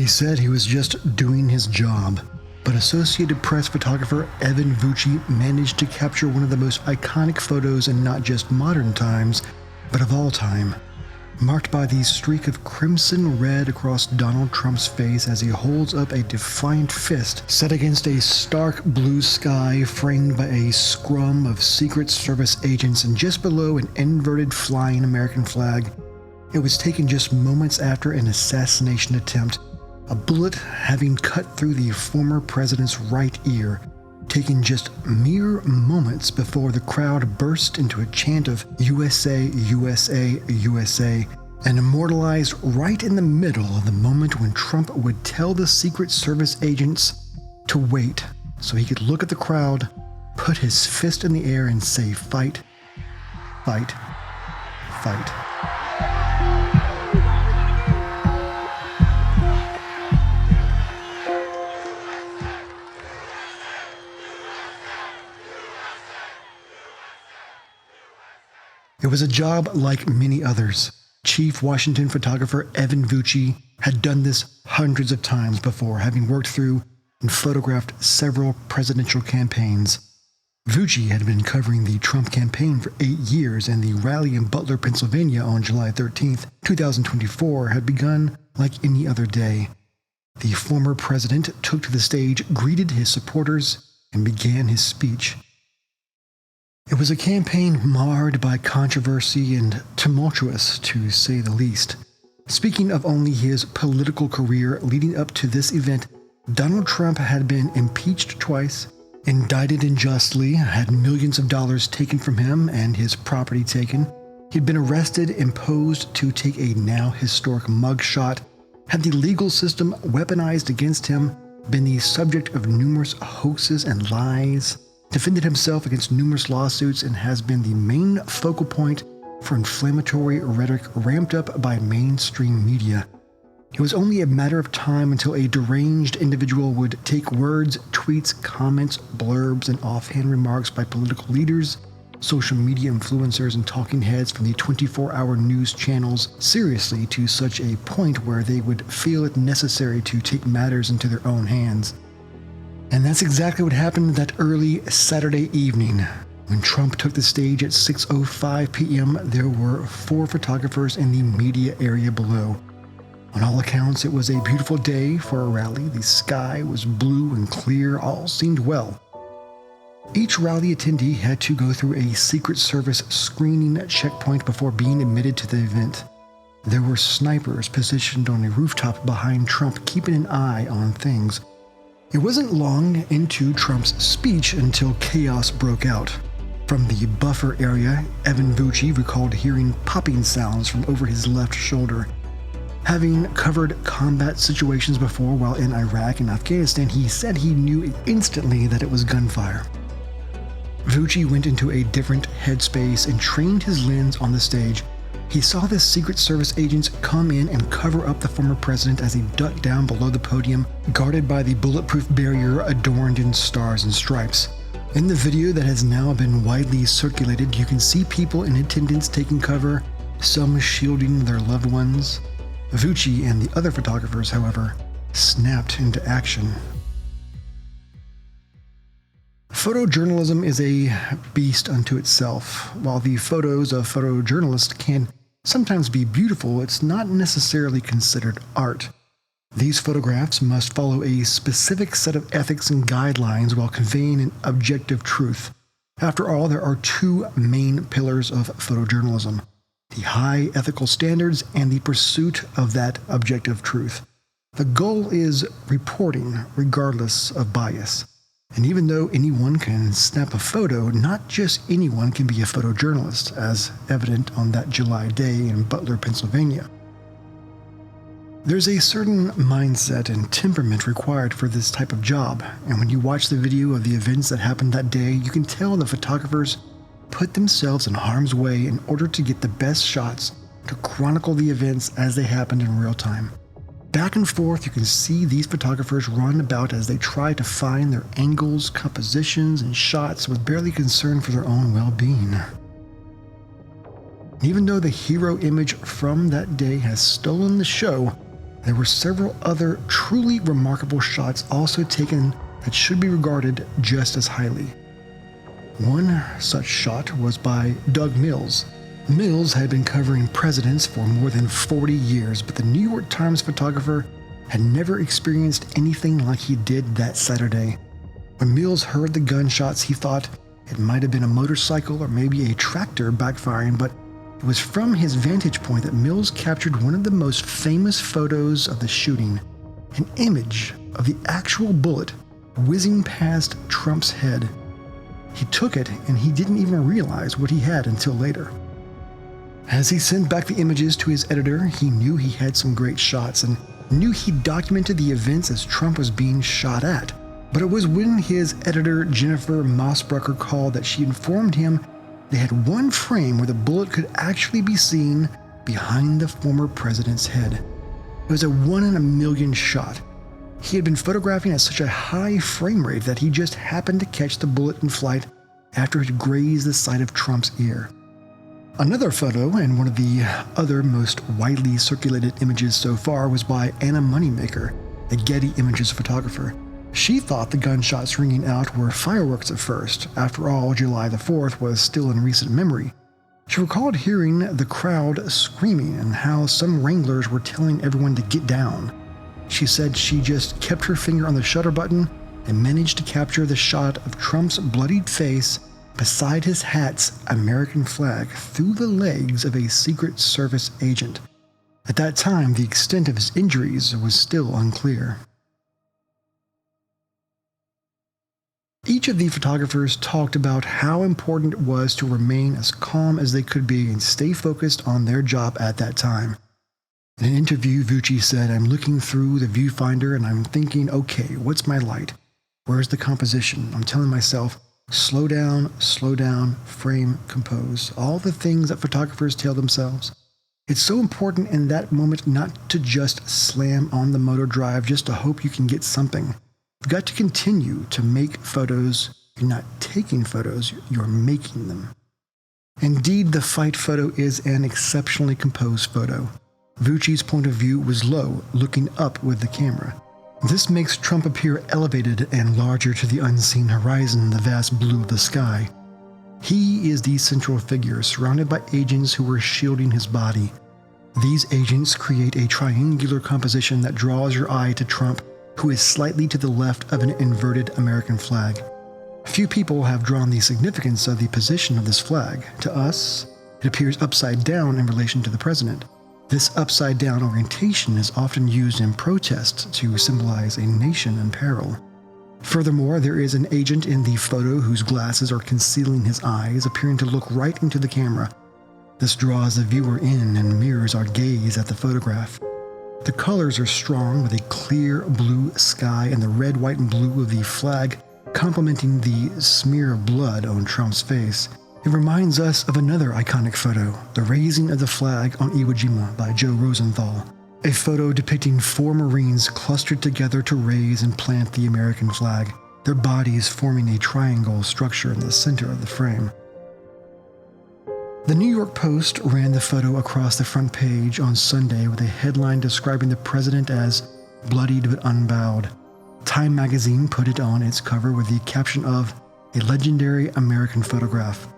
He said he was just doing his job, but Associated Press photographer Evan Vucci managed to capture one of the most iconic photos in not just modern times, but of all time, marked by the streak of crimson red across Donald Trump's face as he holds up a defiant fist set against a stark blue sky framed by a scrum of Secret Service agents and just below an inverted flying American flag. It was taken just moments after an assassination attempt, a bullet having cut through the former president's right ear, taken just mere moments before the crowd burst into a chant of USA, USA, USA, and immortalized right in the middle of the moment when Trump would tell the Secret Service agents to wait so he could look at the crowd, put his fist in the air and say, "Fight, fight, fight." It was a job like many others. Chief Washington photographer Evan Vucci had done this hundreds of times before, having worked through and photographed several presidential campaigns. Vucci had been covering the Trump campaign for 8 years, and the rally in Butler, Pennsylvania on July 13th, 2024 had begun like any other day. The former president took to the stage, greeted his supporters, and began his speech. It was a campaign marred by controversy and tumultuous, to say the least. Speaking of only his political career leading up to this event, Donald Trump had been impeached twice, indicted unjustly, had millions of dollars taken from him and his property taken. He'd been arrested, imposed to take a now historic mugshot, had the legal system weaponized against him, been the subject of numerous hoaxes and lies, defended himself against numerous lawsuits, and has been the main focal point for inflammatory rhetoric ramped up by mainstream media. It was only a matter of time until a deranged individual would take words, tweets, comments, blurbs, and offhand remarks by political leaders, social media influencers, and talking heads from the 24-hour news channels seriously to such a point where they would feel it necessary to take matters into their own hands. And that's exactly what happened that early Saturday evening. When Trump took the stage at 6:05 p.m., there were 4 photographers in the media area below. On all accounts, it was a beautiful day for a rally. The sky was blue and clear, all seemed well. Each rally attendee had to go through a Secret Service screening checkpoint before being admitted to the event. There were snipers positioned on a rooftop behind Trump, keeping an eye on things. It wasn't long into Trump's speech until chaos broke out. From the buffer area, Evan Vucci recalled hearing popping sounds from over his left shoulder. Having covered combat situations before while in Iraq and Afghanistan, he said he knew instantly that it was gunfire. Vucci went into a different headspace and trained his lens on the stage. He saw the Secret Service agents come in and cover up the former president as he ducked down below the podium, guarded by the bulletproof barrier adorned in stars and stripes. In the video that has now been widely circulated, you can see people in attendance taking cover, some shielding their loved ones. Vucci and the other photographers, however, snapped into action. Photojournalism is a beast unto itself. While the photos of photojournalists can sometimes be beautiful, it's not necessarily considered art. These photographs must follow a specific set of ethics and guidelines while conveying an objective truth. After all, there are 2 main pillars of photojournalism: the high ethical standards and the pursuit of that objective truth. The goal is reporting regardless of bias. And even though anyone can snap a photo, not just anyone can be a photojournalist, as evident on that July day in Butler, Pennsylvania. There's a certain mindset and temperament required for this type of job, and when you watch the video of the events that happened that day, you can tell the photographers put themselves in harm's way in order to get the best shots to chronicle the events as they happened in real time. Back and forth, you can see these photographers run about as they try to find their angles, compositions, and shots with barely concern for their own well-being. Even though the hero image from that day has stolen the show, There were several other truly remarkable shots also taken that should be regarded just as highly. One such shot was by Doug Mills. Mills had been covering presidents for more than 40 years, but the New York Times photographer had never experienced anything like he did that Saturday. When Mills heard the gunshots, he thought it might have been a motorcycle or maybe a tractor backfiring, but it was from his vantage point that Mills captured one of the most famous photos of the shooting, an image of the actual bullet whizzing past Trump's head. He took it and he didn't even realize what he had until later. As he sent back the images to his editor, he knew he had some great shots and knew he documented the events as Trump was being shot at. But it was when his editor, Jennifer Mossbrucker, called that she informed him they had one frame where the bullet could actually be seen behind the former president's head. It was a 1 in a million shot. He had been photographing at such a high frame rate that he just happened to catch the bullet in flight after it grazed the side of Trump's ear. Another photo, and one of the other most widely circulated images so far, was by Anna Moneymaker, a Getty Images photographer. She thought the gunshots ringing out were fireworks at first. After all, July the 4th was still in recent memory. She recalled hearing the crowd screaming and how some wranglers were telling everyone to get down. She said she just kept her finger on the shutter button and managed to capture the shot of Trump's bloodied face beside his hat's American flag through the legs of a Secret Service agent. At that time, the extent of his injuries was still unclear. Each of the photographers talked about how important it was to remain as calm as they could be and stay focused on their job at that time. In an interview, Vucci said, "I'm looking through the viewfinder and I'm thinking, okay, what's my light? Where's the composition? I'm telling myself, slow down, frame, compose, all the things that photographers tell themselves. It's so important in that moment not to just slam on the motor drive just to hope you can get something. You've got to continue to make photos. You're not taking photos, you're making them." Indeed, the fight photo is an exceptionally composed photo. Vucci's point of view was low, looking up with the camera. This makes Trump appear elevated and larger to the unseen horizon, the vast blue of the sky. He is the central figure, surrounded by agents who are shielding his body. These agents create a triangular composition that draws your eye to Trump, who is slightly to the left of an inverted American flag. Few people have drawn the significance of the position of this flag. To us, it appears upside down in relation to the president. This upside-down orientation is often used in protest to symbolize a nation in peril. Furthermore, there is an agent in the photo whose glasses are concealing his eyes, appearing to look right into the camera. This draws the viewer in and mirrors our gaze at the photograph. The colors are strong, with a clear blue sky and the red, white, and blue of the flag complementing the smear of blood on Trump's face. It reminds us of another iconic photo, the raising of the flag on Iwo Jima by Joe Rosenthal, a photo depicting 4 Marines clustered together to raise and plant the American flag, their bodies forming a triangle structure in the center of the frame. The New York Post ran the photo across the front page on Sunday with a headline describing the president as bloodied but unbowed. Time magazine put it on its cover with the caption of "A legendary American photograph."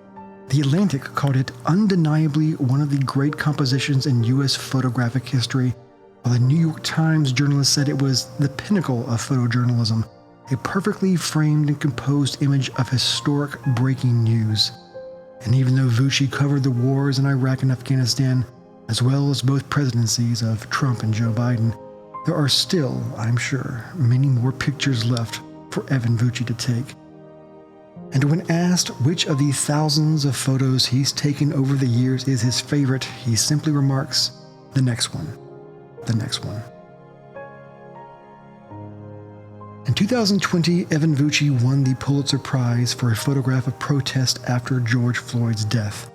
The Atlantic called it undeniably one of the great compositions in U.S. photographic history, while the New York Times journalist said it was the pinnacle of photojournalism, a perfectly framed and composed image of historic breaking news. And even though Vucci covered the wars in Iraq and Afghanistan, as well as both presidencies of Trump and Joe Biden, there are still, I'm sure, many more pictures left for Evan Vucci to take. And when asked which of the thousands of photos he's taken over the years is his favorite, he simply remarks, "The next one. The next one." In 2020, Evan Vucci won the Pulitzer Prize for a photograph of protest after George Floyd's death.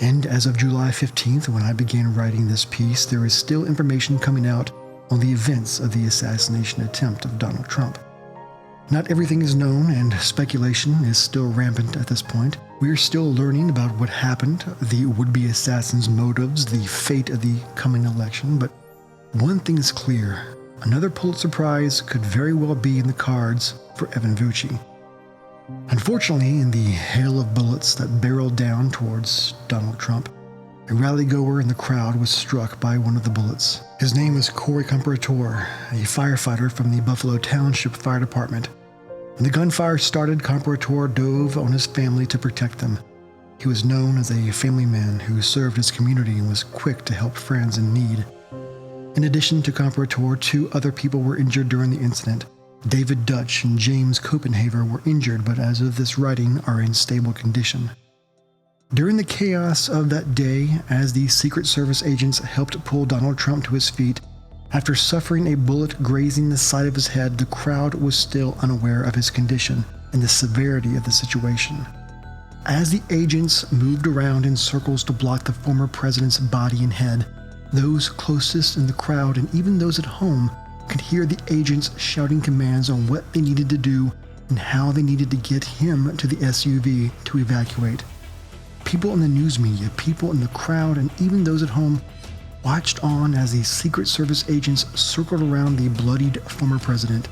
And as of July 15th, when I began writing this piece, there is still information coming out on the events of the assassination attempt of Donald Trump. Not everything is known, and speculation is still rampant at this point. We are still learning about what happened, the would-be assassin's motives, the fate of the coming election, but One thing is clear. Another Pulitzer Prize could very well be in the cards for Evan Vucci. Unfortunately, in the hail of bullets that barreled down towards Donald Trump, a rally-goer in the crowd was struck by one of the bullets. His name was Corey Comparator, a firefighter from the Buffalo Township Fire Department. When the gunfire started, Comparator dove on his family to protect them. He was known as a family man who served his community and was quick to help friends in need. In addition to Comparator, 2 other people were injured during the incident. David Dutch and James Copenhaver were injured, but as of this writing are in stable condition. During the chaos of that day, as the Secret Service agents helped pull Donald Trump to his feet, after suffering a bullet grazing the side of his head, the crowd was still unaware of his condition and the severity of the situation. As the agents moved around in circles to block the former president's body and head, those closest in the crowd and even those at home could hear the agents shouting commands on what they needed to do and how they needed to get him to the SUV to evacuate. People in the news media, people in the crowd, and even those at home watched on as the Secret Service agents circled around the bloodied former president.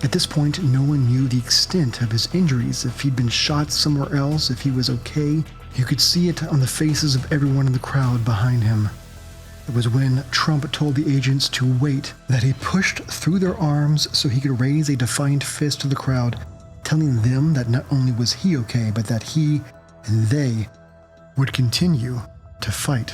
At this point, no one knew the extent of his injuries, if he'd been shot somewhere else, if he was okay. You could see it on the faces of everyone in the crowd behind him. It was when Trump told the agents to wait that he pushed through their arms so he could raise a defiant fist to the crowd, telling them that not only was he okay, but that he and they would continue to fight.